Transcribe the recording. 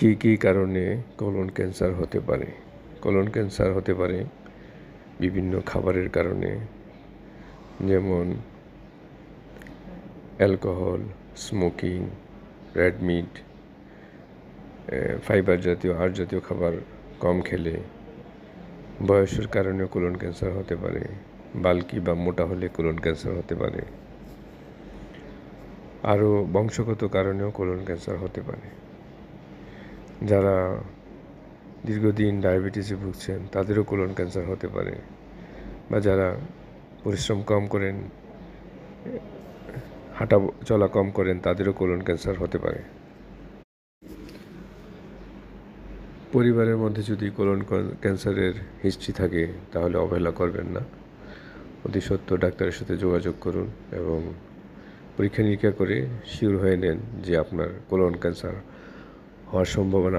কী কী কারণে colon cancer হতে পারে? কোলন ক্যান্সার হতে পারে বিভিন্ন খাবারের কারণে, যেমন alcohol, smoking, red meat, fibre জাতীয় আঁশ জাতীয় খাবার কম খেলে, বয়সের কারণে কোলন ক্যান্সার হতে পারে, বাল্কি বা মোটা হলে কোলন ক্যান্সার হতে পারে, আরও বংশগত কারণেও কোলন ক্যান্সার হতে পারে। যারা দীর্ঘদিন ডায়াবেটিসে ভুগছেন তাদেরও কোলন ক্যান্সার হতে পারে, বা যারা পরিশ্রম কম করেন, হাঁটা চলা কম করেন, তাদেরও কোলন ক্যান্সার হতে পারে। পরিবারের মধ্যে যদি কোলন ক্যান্সারের হিস্ট্রি থাকে তাহলে অবহেলা করবেন না, অতি সত্ত্বর ডাক্তারের সাথে যোগাযোগ করুন এবং পরীক্ষা নিরীক্ষা করে শিওর হয়ে নেন যে আপনার কোলন ক্যান্সার হওয়ার সম্ভাবনা